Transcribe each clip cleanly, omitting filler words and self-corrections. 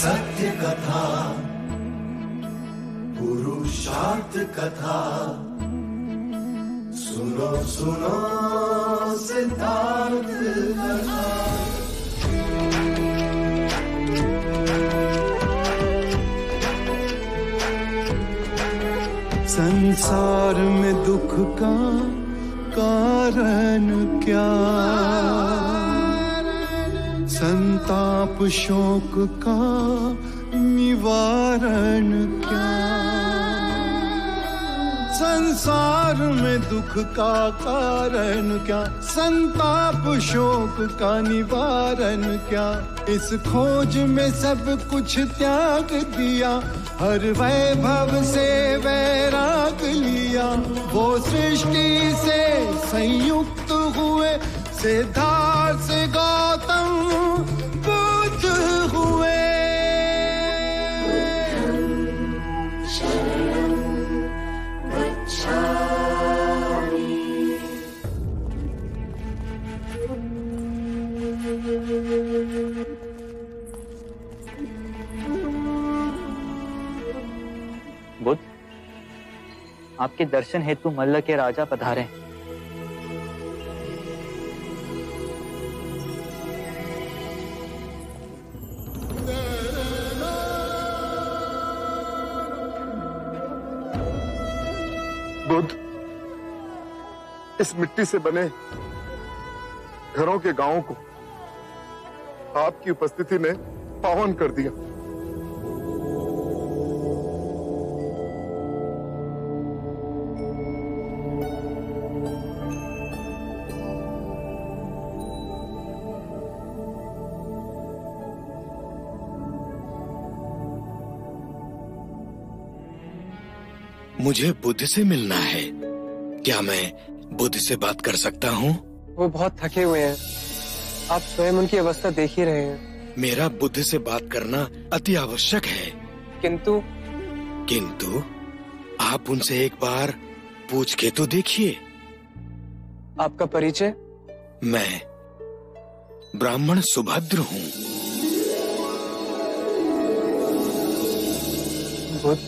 सत्य कथा, पुरुषार्थ कथा, सुनो सुनो सिद्धार्थ कथा। संसार में दुख का कारण क्या, संताप शोक का निवारण क्या। संसार में दुख का कारण क्या, संताप शोक का निवारण क्या। इस खोज में सब कुछ त्याग दिया, हर वैभव से वैराग लिया। वो सृष्टि से संयुक्त हुए, सिद्धार्थ से गौतम बुद्ध हुए। बुद्ध, आपके दर्शन हेतु मल्ल के राजा पधारे। बुद्ध, इस मिट्टी से बने घरों के गांवों को आपकी उपस्थिति ने पावन कर दिया। मुझे बुद्ध से मिलना है। क्या मैं बुद्ध से बात कर सकता हूँ? वो बहुत थके हुए हैं, आप स्वयं उनकी अवस्था देख ही रहे हैं। मेरा बुद्ध से बात करना अति आवश्यक है। किंतु आप उनसे एक बार पूछ के तो देखिए। आपका परिचय? मैं ब्राह्मण सुभद्र हूँ। बुद्ध,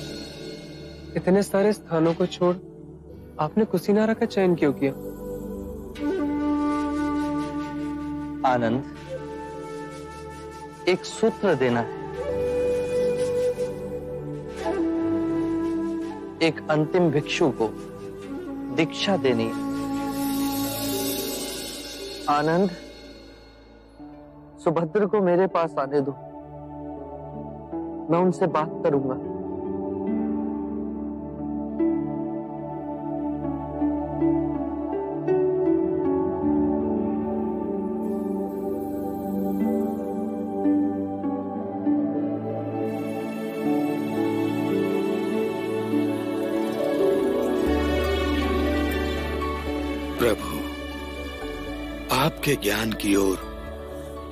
इतने सारे स्थानों को छोड़ आपने कुशीनारा का चयन क्यों किया? आनंद, एक सूत्र देना है, एक अंतिम भिक्षु को दीक्षा देनी है। आनंद, सुभद्र को मेरे पास आने दो, मैं उनसे बात करूंगा। प्रभु, आपके ज्ञान की ओर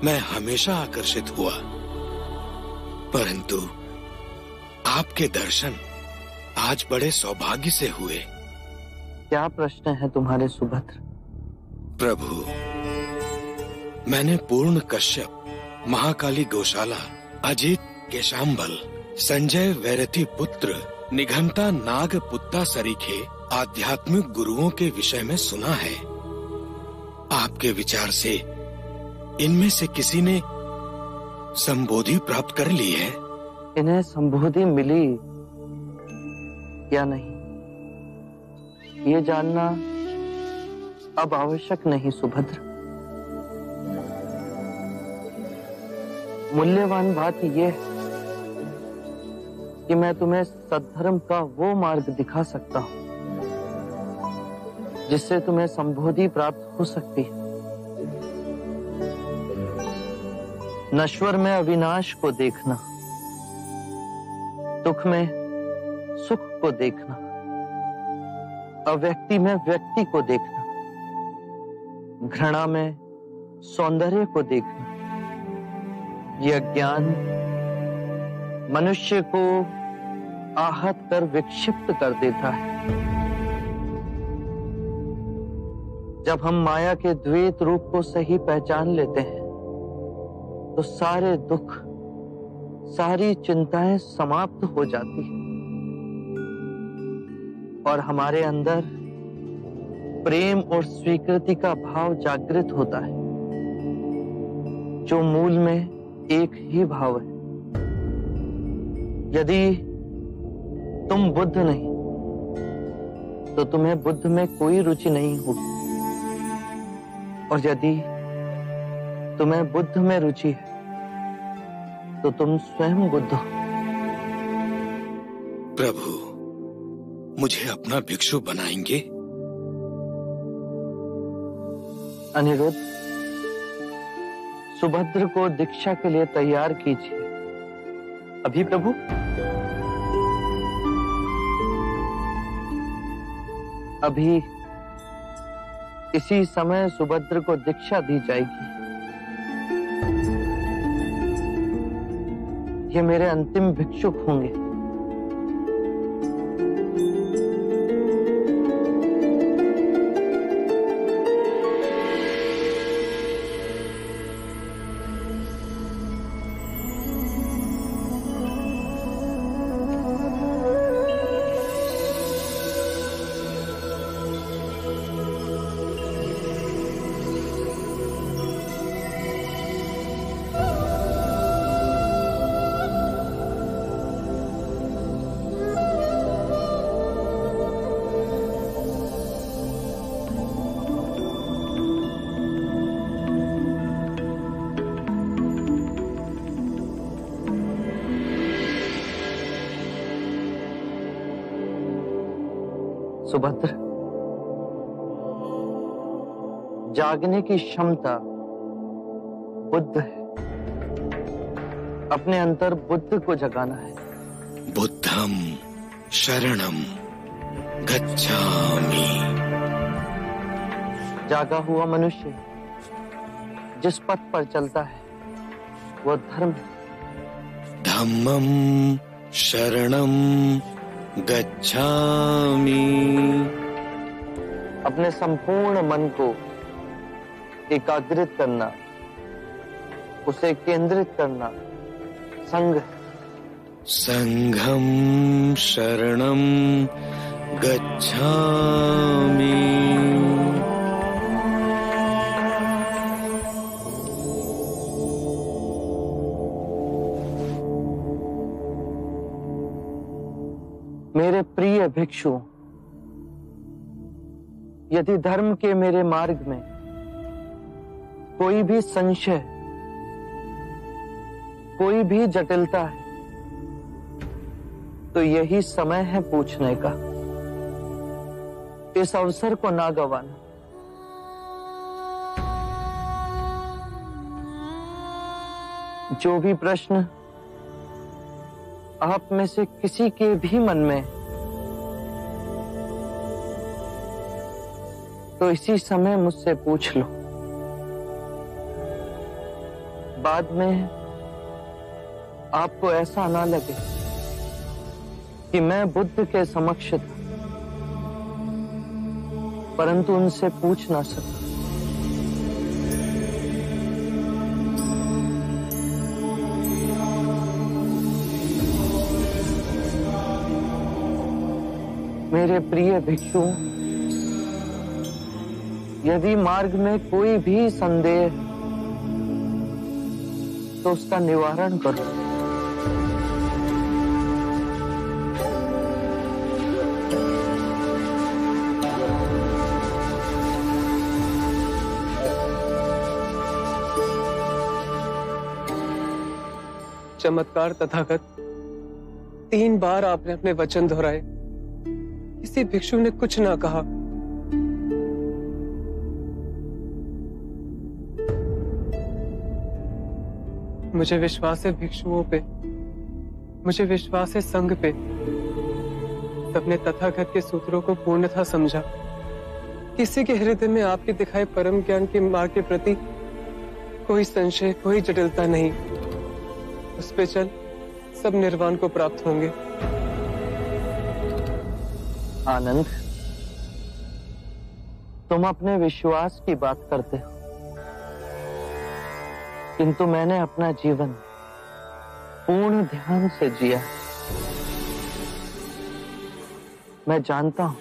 मैं हमेशा आकर्षित हुआ, परंतु आपके दर्शन आज बड़े सौभाग्य से हुए। क्या प्रश्न है तुम्हारे सुभद्र? प्रभु, मैंने पूर्ण कश्यप, महाकाली गौशाला, अजित केशाम्बल, संजय वैरथी पुत्र, निघंटा नाग पुत्ता सरीखे आध्यात्मिक गुरुओं के विषय में सुना है। आपके विचार से इनमें से किसी ने संबोधि प्राप्त कर ली है? इन्हें संबोधि मिली या नहीं, ये जानना अब आवश्यक नहीं सुभद्र। मूल्यवान बात यह है कि मैं तुम्हें सद्धर्म का वो मार्ग दिखा सकता हूं जिससे तुम्हें संबोधि प्राप्त हो सकती है। नश्वर में अविनाश को देखना, दुख में सुख को देखना, अव्यक्ति में व्यक्ति को देखना, घृणा में सौंदर्य को देखना, यह ज्ञान मनुष्य को आहत कर विक्षिप्त कर देता है। जब हम माया के द्वैत रूप को सही पहचान लेते हैं तो सारे दुख, सारी चिंताएं समाप्त हो जाती हैं और हमारे अंदर प्रेम और स्वीकृति का भाव जागृत होता है, जो मूल में एक ही भाव है। यदि तुम बुद्ध नहीं तो तुम्हें बुद्ध में कोई रुचि नहीं होगी, और यदि तुम्हें बुद्ध में रुचि है तो तुम स्वयं बुद्ध हो। प्रभु, मुझे अपना भिक्षु बनाएंगे? अनिरुद्ध, सुभद्र को दीक्षा के लिए तैयार कीजिए। अभी प्रभु? अभी इसी समय सुभद्र को दीक्षा दी जाएगी। ये मेरे अंतिम भिक्षुक होंगे। सुभद्र, जागने की क्षमता बुद्ध है। अपने अंतर बुद्ध को जगाना है। बुद्धम शरणम गच्छामि। जागा हुआ मनुष्य जिस पथ पर चलता है वो धर्म है। धम्मम शरणम गच्छामि। अपने संपूर्ण मन को एकाग्रित करना, उसे केंद्रित करना संघ। संघम शरणम गच्छामि। मेरे प्रिय भिक्षु, यदि धर्म के मेरे मार्ग में कोई भी संशय, कोई भी जटिलता है तो यही समय है पूछने का। इस अवसर को ना गंवाना। जो भी प्रश्न आप में से किसी के भी मन में तो इसी समय मुझसे पूछ लो। बाद में आपको ऐसा ना लगे कि मैं बुद्ध के समक्ष था परंतु उनसे पूछ ना सका। मेरे प्रिय भिक्षु, यदि मार्ग में कोई भी संदेह तो उसका निवारण करो। चमत्कार तथागत, 3 बार आपने अपने वचन दोहराए, किसी भिक्षु ने कुछ ना कहा। मुझे विश्वास है भिक्षुओं पे, मुझे विश्वास है संघ पे। सबने तथागत के सूत्रों को पूर्णतः समझा। किसी के हृदय में आपके दिखाए परम ज्ञान के मार्ग के प्रति कोई संशय, कोई जटिलता नहीं। उस पे चल सब निर्वाण को प्राप्त होंगे। आनंद, तुम अपने विश्वास की बात करते हो, किंतु मैंने अपना जीवन पूर्ण ध्यान से जिया। मैं जानता हूं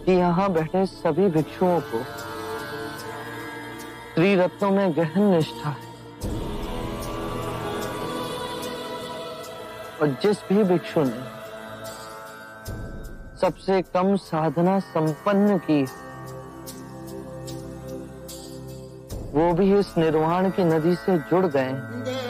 कि यहां बैठे सभी भिक्षुओं को त्रिरत्नों में गहन निष्ठा है, और जिस भी भिक्षु ने सबसे कम साधना संपन्न की, वो भी इस निर्वाण की नदी से जुड़ गए हैं।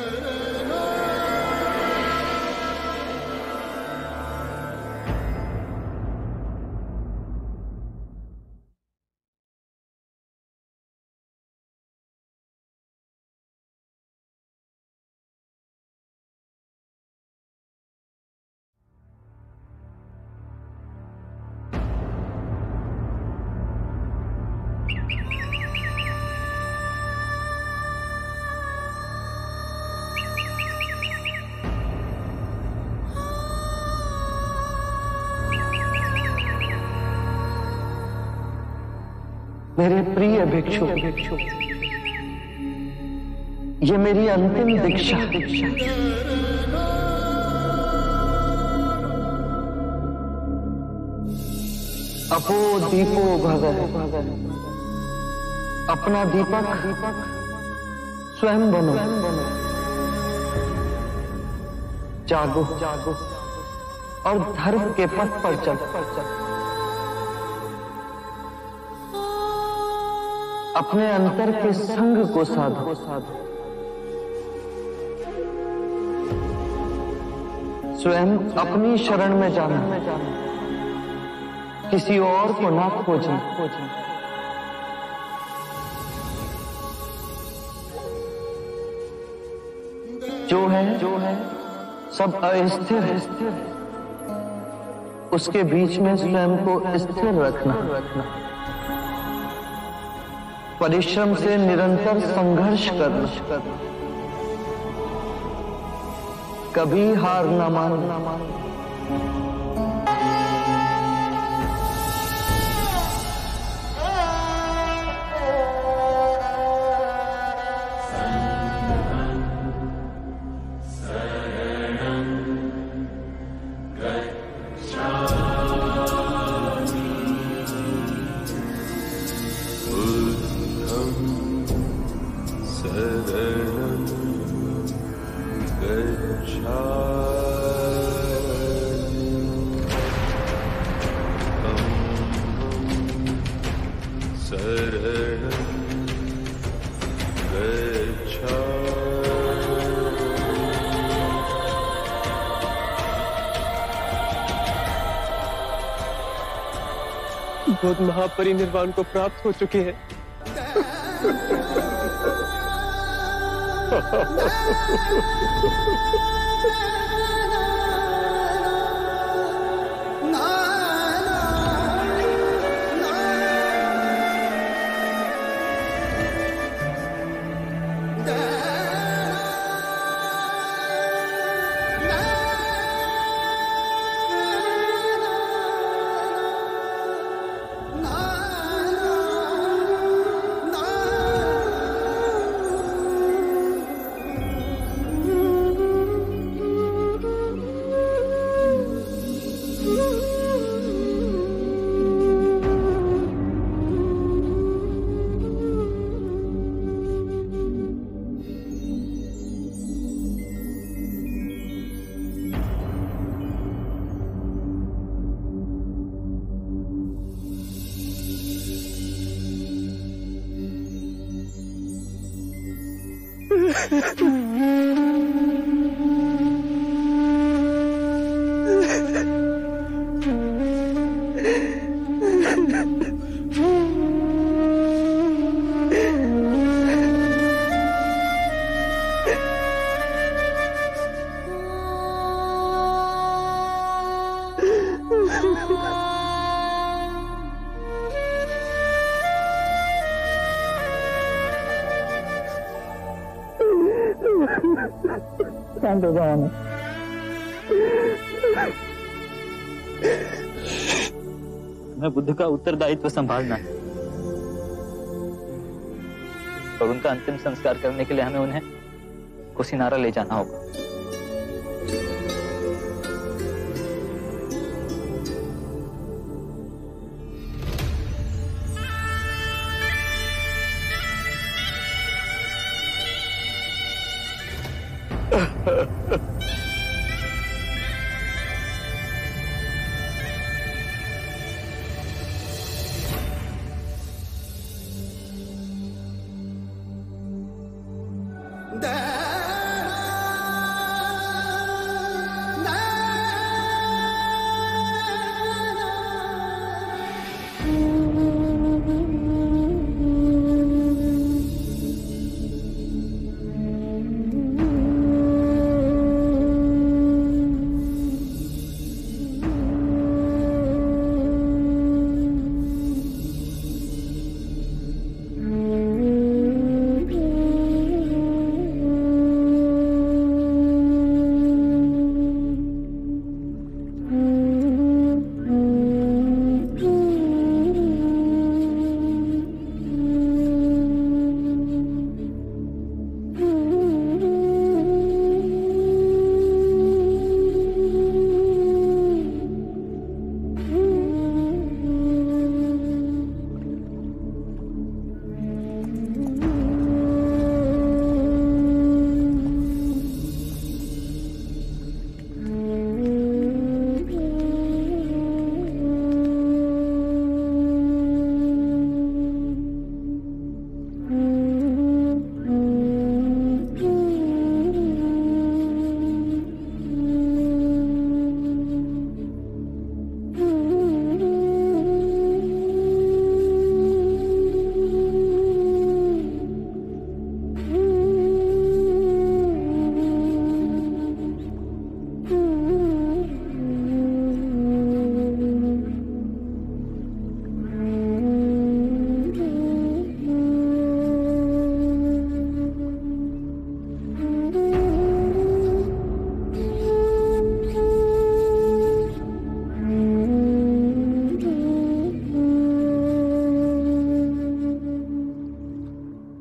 मेरे प्रिय भिक्षु, ये मेरी अंतिम दीक्षा। अपो दीपो भव, अपना दीपक स्वयं बनो। जागो और धर्म के पथ पर चलो। अपने अंतर के संग को साधो। स्वयं अपनी शरण में जाना, किसी और को ना खोजना। जो है सब अस्थिर है, उसके बीच में स्वयं को स्थिर रखना। परिश्रम से निरंतर संघर्ष करना, कभी हार न मानना। बुद्ध महापरिनिर्वाण को प्राप्त हो चुके हैं। शांत हो जाओ। मैं बुद्ध का उत्तरदायित्व संभालना है और उनका अंतिम संस्कार करने के लिए हमें उन्हें को सिनारा ले जाना होगा।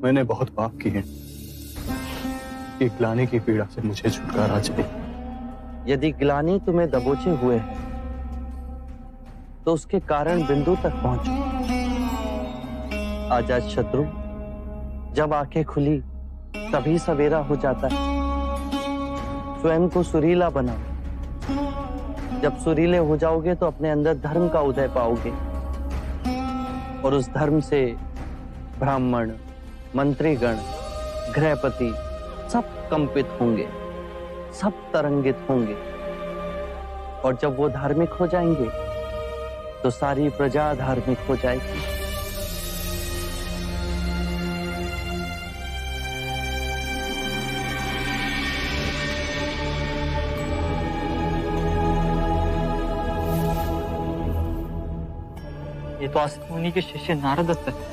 मैंने बहुत पाप किए हैं कि ग्लानि की पीड़ा से मुझे छुटकारा चाहिए। यदि ग्लानि तुम्हें दबोचे हुए है तो उसके कारण बिंदु तक पहुंचो। आज शत्रु, जब आंखें खुली तभी सवेरा हो जाता है। स्वयं को सुरीला बनाओ। जब सुरीले हो जाओगे तो अपने अंदर धर्म का उदय पाओगे और उस धर्म से ब्राह्मण, मंत्रीगण, गृहपति सब कंपित होंगे, सब तरंगित होंगे। और जब वो धार्मिक हो जाएंगे तो सारी प्रजा धार्मिक हो जाएगी। ये तो आस्तिक मुनि के शिष्य नारद दत्त है।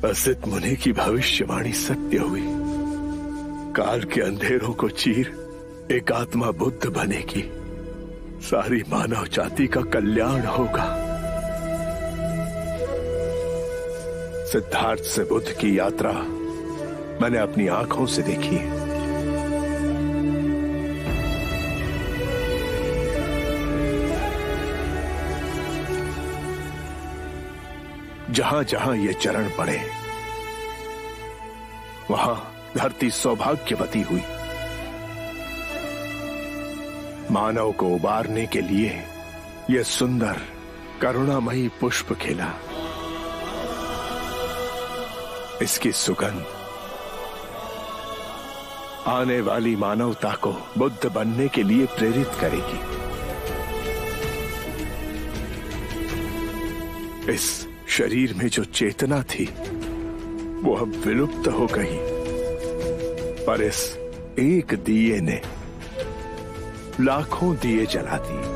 असित मुनि की भविष्यवाणी सत्य हुई। काल के अंधेरों को चीर एक आत्मा बुद्ध बनेगी। सारी मानव जाति का कल्याण होगा। सिद्धार्थ से बुद्ध की यात्रा मैंने अपनी आंखों से देखी है। जहां जहां ये चरण पड़े वहां धरती सौभाग्यवती हुई। मानव को उबारने के लिए यह सुंदर करुणामयी पुष्प खिला। इसकी सुगंध आने वाली मानवता को बुद्ध बनने के लिए प्रेरित करेगी। इस शरीर में जो चेतना थी वो अब विलुप्त हो गई, पर इस एक दिए ने लाखों दिए जला दिए।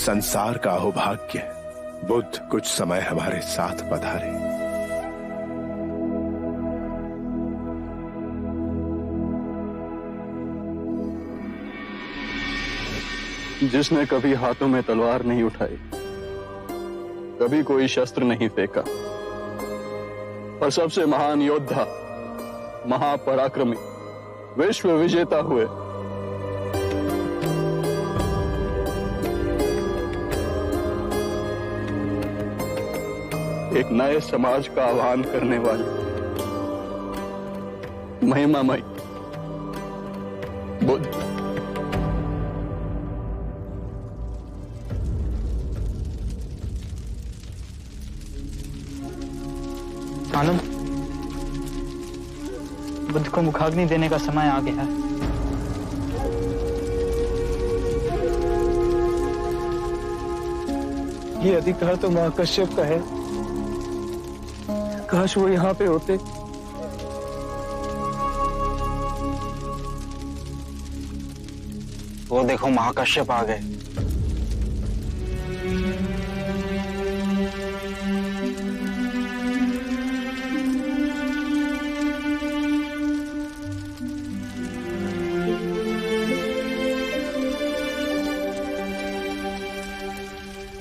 संसार का अहोभाग्य बुद्ध कुछ समय हमारे साथ पधारे। जिसने कभी हाथों में तलवार नहीं उठाई, कभी कोई शस्त्र नहीं फेंका, और सबसे महान योद्धा, महापराक्रमी, विश्व विजेता हुए, एक नए समाज का आह्वान करने वाले महिमामय बुद्ध। आनंद, बुद्ध को मुखाग्नि देने का समय आ गया है। ये अधिकार तो महाकश्यप का है। काश वो यहाँ पे होते। वो देखो, महाकश्यप आ गए।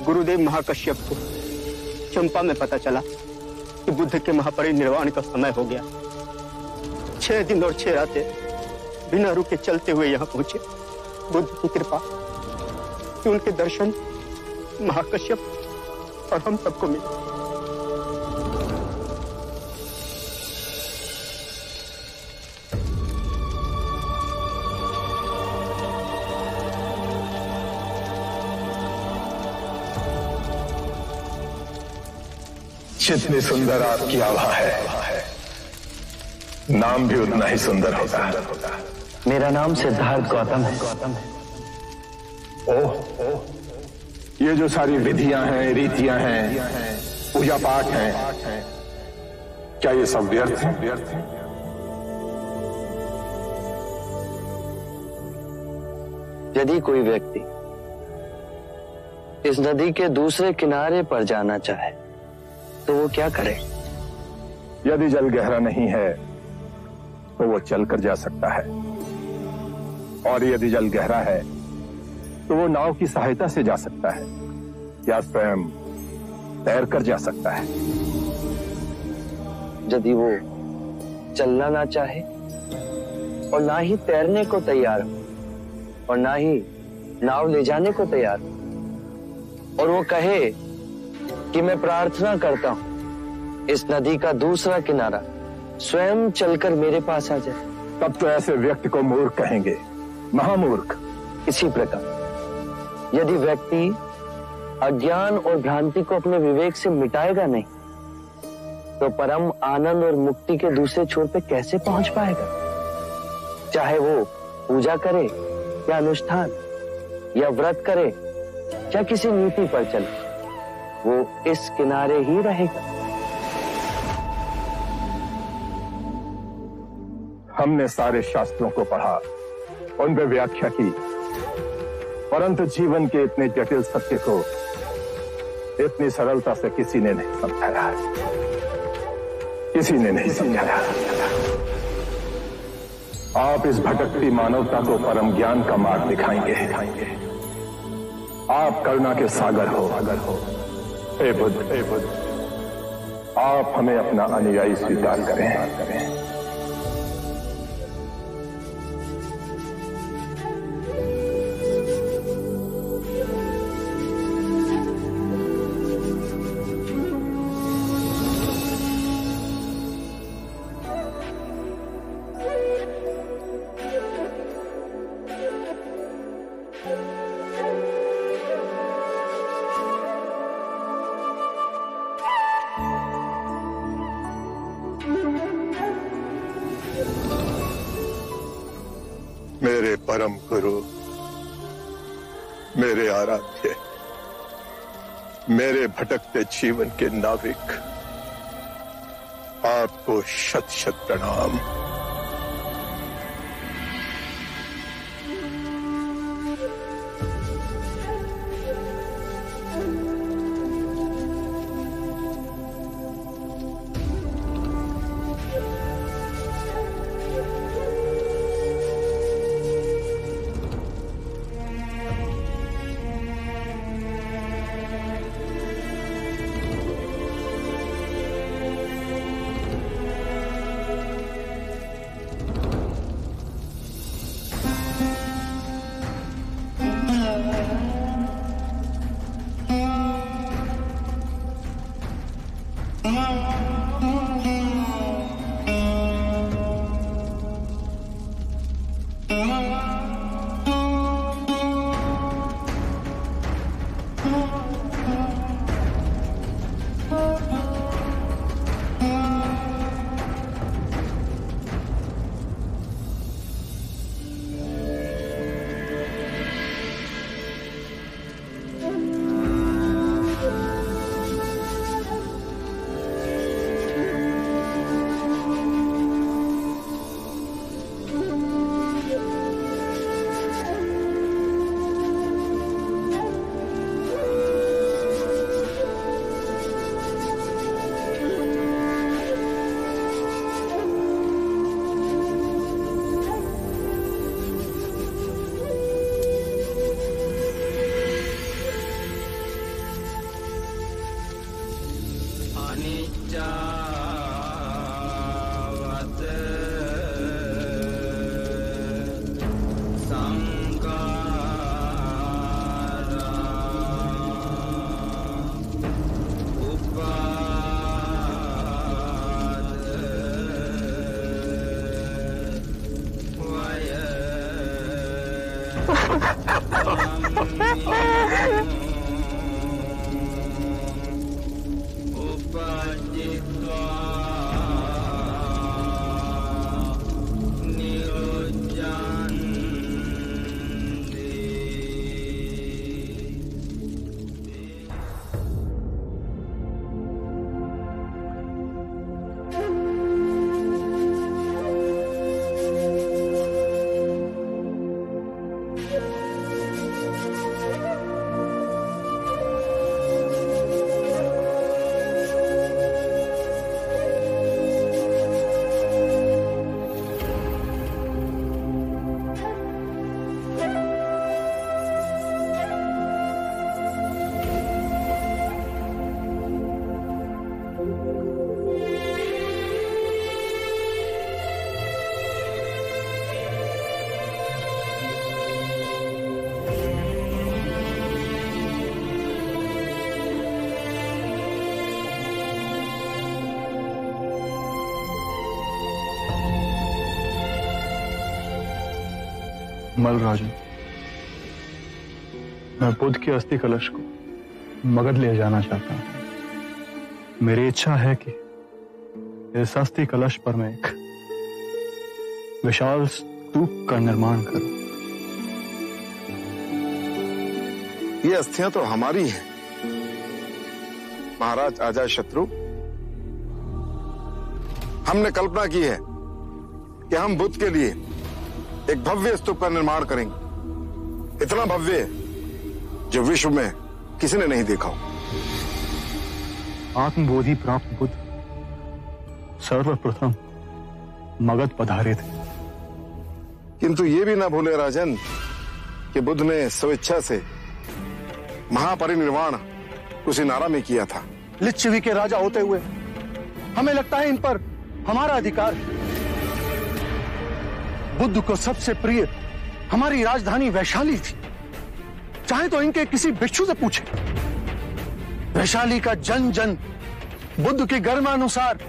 गुरुदेव महाकश्यप को चंपा में पता चला कि बुद्ध के महापरिनिर्वाण का समय हो गया। 6 दिन और 6 रातें बिना रुके चलते हुए यहाँ पहुंचे। बुद्ध की कृपा कि उनके दर्शन महाकश्यप और हम सबको मिले। जितनी सुंदर आपकी आभा है, नाम भी उतना ही सुंदर होता है। मेरा नाम सिद्धार्थ गौतम है। ओह, ये जो सारी विधियां हैं, रीतियां हैं, पूजा पाठ हैं, क्या ये सब व्यर्थ हैं? यदि कोई व्यक्ति इस नदी के दूसरे किनारे पर जाना चाहे तो वो क्या करे? यदि जल गहरा नहीं है तो वो चलकर जा सकता है, और यदि जल गहरा है तो वो नाव की सहायता से जा सकता है या स्वयं तैरकर जा सकता है। यदि वो चलना ना चाहे और ना ही तैरने को तैयार हो और ना ही नाव ले जाने को तैयार हो, और वो कहे कि मैं प्रार्थना करता हूं इस नदी का दूसरा किनारा स्वयं चलकर मेरे पास आ जाए, तब तो ऐसे व्यक्ति को मूर्ख कहेंगे, महामूर्ख। इसी प्रकार यदि व्यक्ति अज्ञान और भ्रांति को अपने विवेक से मिटाएगा नहीं तो परम आनंद और मुक्ति के दूसरे छोर पे कैसे पहुंच पाएगा? चाहे वो पूजा करे या अनुष्ठान या व्रत करे या किसी नीति पर चले, वो इस किनारे ही रहेगा। हमने सारे शास्त्रों को पढ़ा, उन पर व्याख्या की, परंतु जीवन के इतने जटिल सत्य को इतनी सरलता से किसी ने नहीं समझाया, किसी ने नहीं समझाया। आप इस भटकती मानवता को परम ज्ञान का मार्ग दिखाएंगे। आप करुणा के सागर हो। हे बुद्ध, आप हमें अपना अनुयायी स्वीकार करें। मेरे परम गुरु, मेरे आराध्य, मेरे भटकते जीवन के नाविक, आपको शत शत प्रणाम। मलराजू, मैं बुद्ध की अस्थि कलश को मगध ले जाना चाहता हूं। मेरी इच्छा है कि इस अस्थि कलश पर मैं एक विशाल स्तूप का निर्माण करूं। ये अस्थियां तो हमारी हैं, महाराज अजाय शत्रु। हमने कल्पना की है कि हम बुद्ध के लिए एक भव्य स्तूप का निर्माण करेंगे, इतना भव्य जो विश्व में किसी ने नहीं देखा हो। आत्मबोधि प्राप्त बुद्ध सर्वप्रथम मगध पधारे थे, किंतु ये भी ना भूले राजन कि बुद्ध ने स्वेच्छा से महापरिनिर्वाण कुशीनारा में किया था। लिच्छवी के राजा होते हुए हमें लगता है इन पर हमारा अधिकार है। बुद्ध को सबसे प्रिय हमारी राजधानी वैशाली थी। चाहे तो इनके किसी भिक्षु से पूछे। वैशाली का जन जन बुद्ध की गर्मानुसार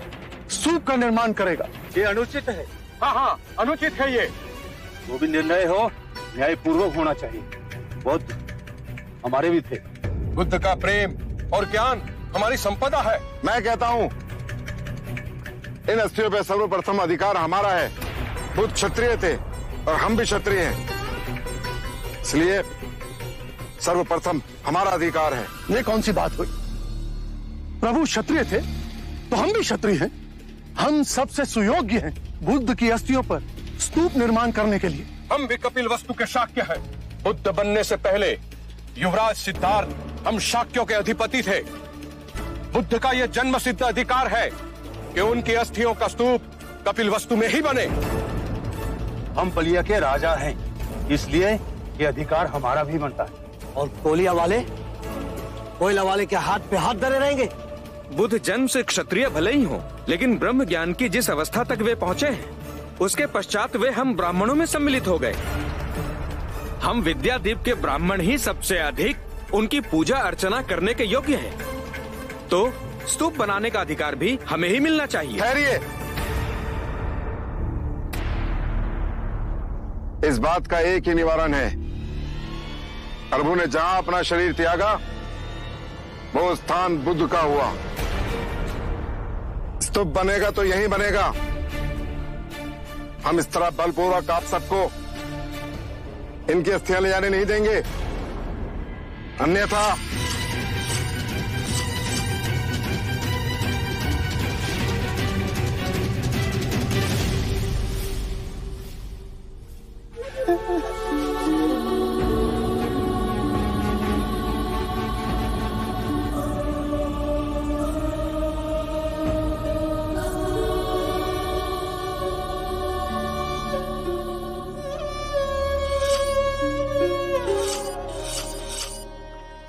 स्तूप का निर्माण करेगा। ये अनुचित है। हाँ, अनुचित है। ये जो भी निर्णय हो न्यायपूर्वक होना चाहिए। बुद्ध हमारे भी थे। बुद्ध का प्रेम और ज्ञान हमारी संपदा है। मैं कहता हूं इन अस्थियों पर सर्वप्रथम अधिकार हमारा है। बुद्ध क्षत्रिय थे और हम भी क्षत्रिय हैं, इसलिए सर्वप्रथम हमारा अधिकार है। ये कौन सी बात हुई? प्रभु क्षत्रिय थे तो हम भी क्षत्रिय हैं। हम सबसे सुयोग्य हैं बुद्ध की अस्थियों पर स्तूप निर्माण करने के लिए। हम भी कपिल वस्तु के शाक्य हैं। बुद्ध बनने से पहले युवराज सिद्धार्थ हम शाक्यों के अधिपति थे। बुद्ध का यह जन्म सिद्ध अधिकार है कि उनकी अस्थियों का स्तूप कपिल वस्तु में ही बने। हम बलिया के राजा हैं, इसलिए ये अधिकार हमारा भी बनता है। और कोलिया वाले, कोयला वाले के हाथ पे हाथ धरे रहेंगे। बुद्ध जन्म से क्षत्रिय भले ही हो, लेकिन ब्रह्म ज्ञान की जिस अवस्था तक वे पहुँचे हैं, उसके पश्चात वे हम ब्राह्मणों में सम्मिलित हो गए। हम विद्यादीप के ब्राह्मण ही सबसे अधिक उनकी पूजा अर्चना करने के योग्य हैं। तो स्तूप बनाने का अधिकार भी हमें ही मिलना चाहिए। ठहरिए, इस बात का एक ही निवारण है। प्रभु ने जहां अपना शरीर त्यागा वो स्थान बुद्ध का हुआ। स्तूप बनेगा तो यहीं बनेगा। हम इस तरह बलपूर्वक आप सबको इनकी अस्थियां ले जाने नहीं देंगे, अन्यथा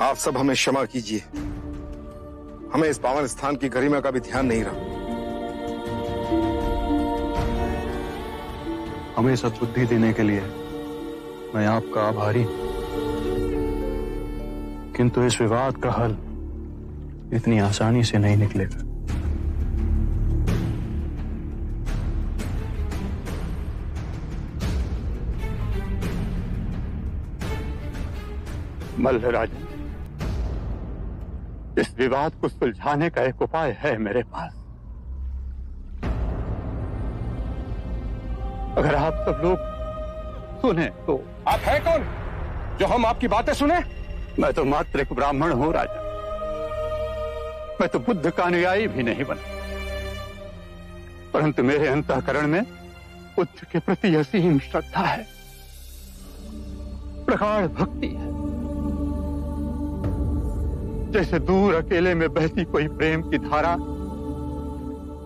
आप सब हमें क्षमा कीजिए। हमें इस पावन स्थान की गरिमा का भी ध्यान नहीं रहा। हमें सद्बुद्धि देने के लिए मैं आपका आभारी हूं, किंतु इस विवाद का हल इतनी आसानी से नहीं निकलेगा। मल्ल राजन, इस विवाद को सुलझाने का एक उपाय है मेरे पास। अगर आप सब लोग सुने तो। आप हैं कौन जो हम आपकी बातें सुने? मैं तो मात्र एक ब्राह्मण हूं राजा। मैं तो बुद्ध का अनुयायी भी नहीं बना, परंतु मेरे अंतःकरण में बुद्ध के प्रति असीम श्रद्धा है, प्रगाढ़ भक्ति है। जैसे दूर अकेले में बहती कोई प्रेम की धारा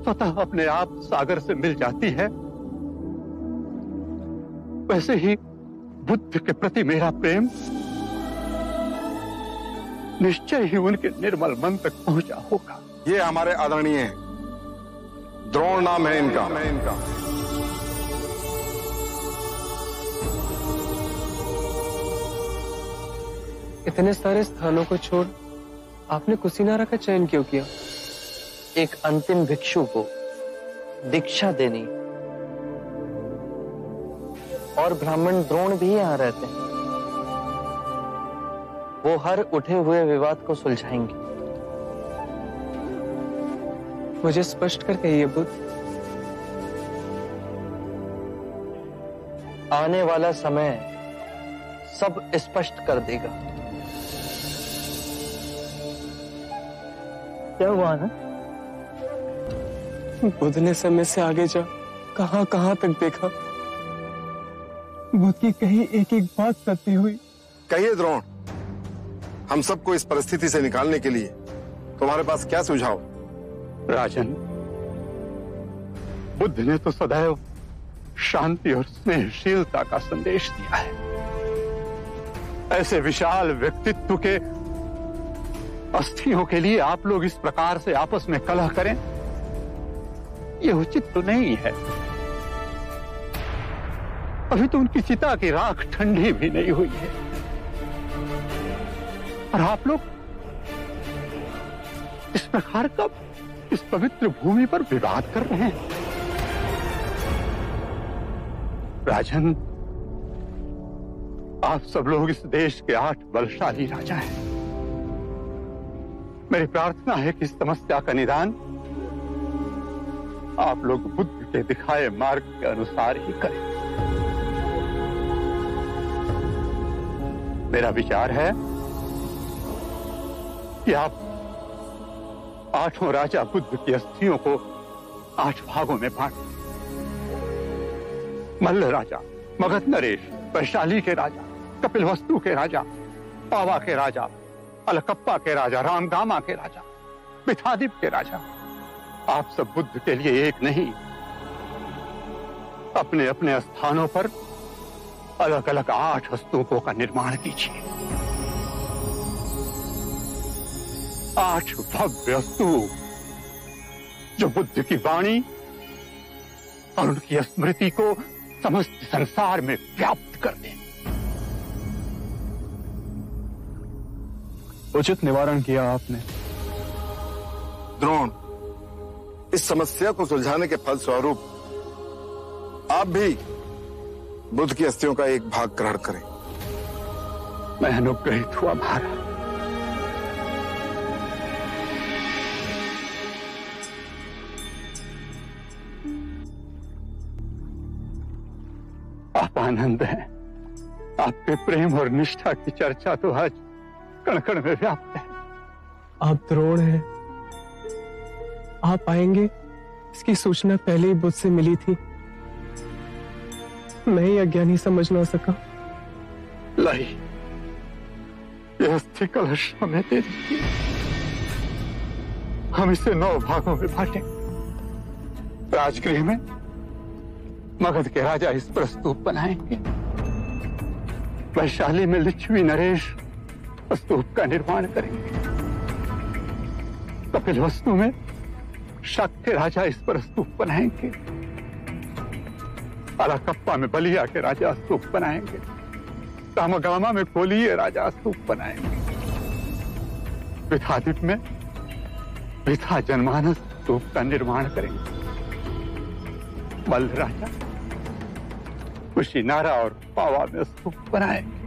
स्वतः अपने आप सागर से मिल जाती है, वैसे ही बुद्ध के प्रति मेरा प्रेम निश्चय ही उनके निर्मल मन तक पहुंचा होगा। ये हमारे आदरणीय हैं, द्रोण नाम है इनका। इतने सारे स्थानों को छोड़ आपने कुशीनारा का चयन क्यों किया? एक अंतिम भिक्षु को दीक्षा देनी, और ब्राह्मण द्रोण भी यहाँ रहते हैं। वो हर उठे हुए विवाद को सुलझाएंगे। मुझे स्पष्ट कर कहिए बुद्ध। आने वाला समय सब स्पष्ट कर देगा। क्या हुआ ना? बुद्ध ने समय से आगे जा कहां कहां तक देखा, बुद्ध की कही एक एक बात सत्य हुई। कहिए द्रोण, हम सबको इस परिस्थिति से निकालने के लिए तुम्हारे पास क्या सुझाव? राजन, बुद्ध ने तो सदैव शांति और स्नेहशीलता का संदेश दिया है। ऐसे विशाल व्यक्तित्व के अस्थियों के लिए आप लोग इस प्रकार से आपस में कलह करें, यह उचित तो नहीं है। अभी तो उनकी चिता की राख ठंडी भी नहीं हुई है, और आप लोग इस प्रकार का इस पवित्र भूमि पर विवाद कर रहे हैं। राजन, आप सब लोग इस देश के 8 बलशाली राजा हैं। मेरी प्रार्थना है कि इस समस्या का निदान आप लोग बुद्ध के दिखाए मार्ग के अनुसार ही करें। मेरा विचार है कि आप 8 राजा बुद्ध की अस्थियों को 8 भागों में बांट, मल्ल राजा, मगध नरेश, वैशाली के राजा, कपिलवस्तु के राजा, पावा के राजा, अलकप्पा के राजा, रामगामा के राजा, पिथादीप के राजा, आप सब बुद्ध के लिए एक नहीं, अपने अपने स्थानों पर अलग अलग 8 स्तूपों का निर्माण कीजिए। 8 भव्य स्तूप जो बुद्ध की वाणी और उनकी स्मृति को समस्त संसार में व्याप्त कर दें। उचित निवारण किया आपने। द्रोण, इस समस्या को सुलझाने के फलस्वरूप आप भी बुद्ध की अस्थियों का एक भाग ग्रहण करें। मैं अनुग्रहित हुआ महाराज। आप आनंद हैं। आपके प्रेम और निष्ठा की चर्चा तो आज कण कण में व्याप्त है। आप द्रोण हैं, आप आएंगे इसकी सूचना पहले ही बुद्ध से मिली थी। मैं ही अज्ञानी समझ ना सका। लाई, यह अस्थि कलश हमें दे दीजिए, हम इसे 9 भागों में बांटें। राजगृह में मगध के राजा इस पर स्तूप बनाएंगे, वैशाली में लिच्छवी नरेश स्तूप का निर्माण करेंगे, कपिलवस्तु में शक के राजा इस पर स्तूप बनाएंगे, अलकप्पा में बलिया के राजा स्तूप बनाएंगे, रामगामा में कोलीय राजा स्तूप बनाएंगे, पिथादीप में पिथा जनमानस स्तूप का निर्माण करेंगे, मल्ल राजा कुशीनारा और पावा में स्तूप बनाएंगे।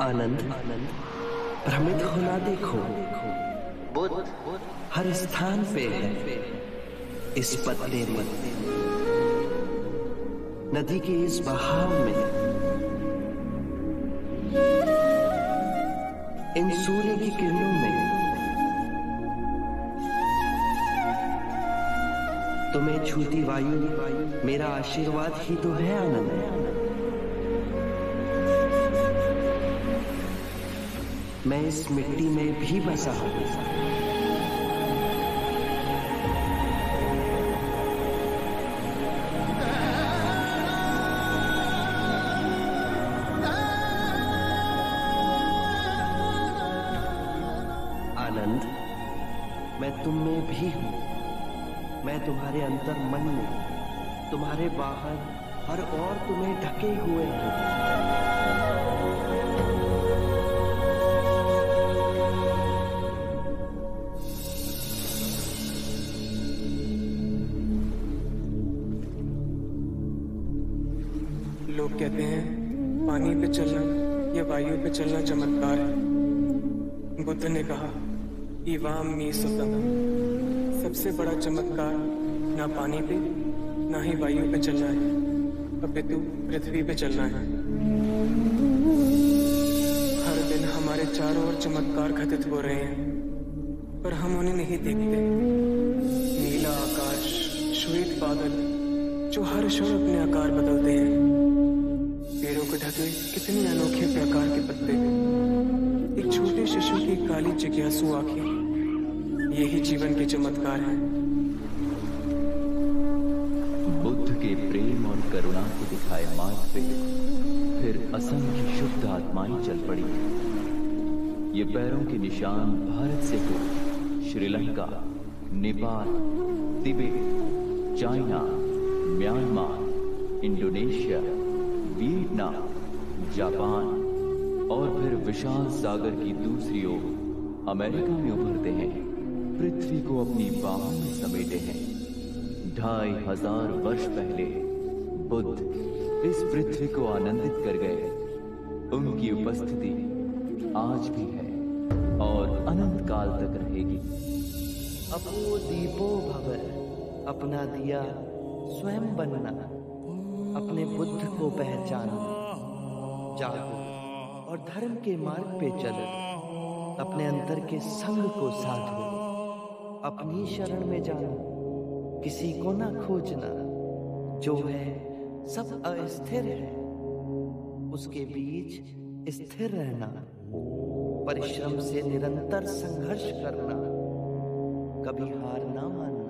आनंद, भ्रमित होना देखो, बुद्ध हर स्थान पे है। इस पत्ते में, नदी के इस बहाव में, इन सूर्य की किरणों में, तुम्हें छूती वायु मेरा आशीर्वाद ही तो है आनंद। मैं इस मिट्टी में भी बसा हूं। आनंद, मैं तुम में भी हूं। मैं तुम्हारे अंतर मन में, तुम्हारे बाहर और तुम्हें ढके हुए हूं। लोग कहते हैं पानी पे चलना या वायु पे चलना चमत्कार है। बुद्ध ने कहा इवाम मी सुतम, सबसे बड़ा चमत्कार ना पानी पे ना ही वायु पे चलना है, अपितु पृथ्वी पे चलना है। हर दिन हमारे चारों ओर चमत्कार घटित हो रहे हैं, पर हम उन्हें नहीं देखते। नीला आकाश, श्वेत बादल जो हर क्षण अपने आकार बदलते हैं, पेड़ों को ढके कितने अनोखे प्रकार के पत्ते, एक छोटे शिशु की काली जिज्ञासु आंखें, यही जीवन के चमत्कार हैं। बुद्ध के प्रेम और करुणा को दिखाए मार्ग पे फिर असंख्य शुद्ध आत्माएं चल पड़ी। ये पैरों के निशान भारत से हो Sri Lanka, Nepal, Tibet, China, Myanmar, Indonesia, Vietnam, Japan और फिर विशाल सागर की दूसरी ओर अमेरिका में उभरते हैं, पृथ्वी को अपनी बाहों में समेटे हैं। 2500 वर्ष पहले बुद्ध इस पृथ्वी को आनंदित कर गए। उनकी उपस्थिति आज भी है और अनंत काल तक रहेगी। अपो दीपो भव, अपना दिया स्वयं बनना, अपने बुद्ध को पहचानो, जागो और धर्म के मार्ग पे चलो, अपने अंतर के संग को साधो, अपनी शरण में जानो, किसी को ना खोजना, जो है सब अस्थिर है, उसके बीच स्थिर रहना, परिश्रम से निरंतर संघर्ष करना, कभी हार ना मानना।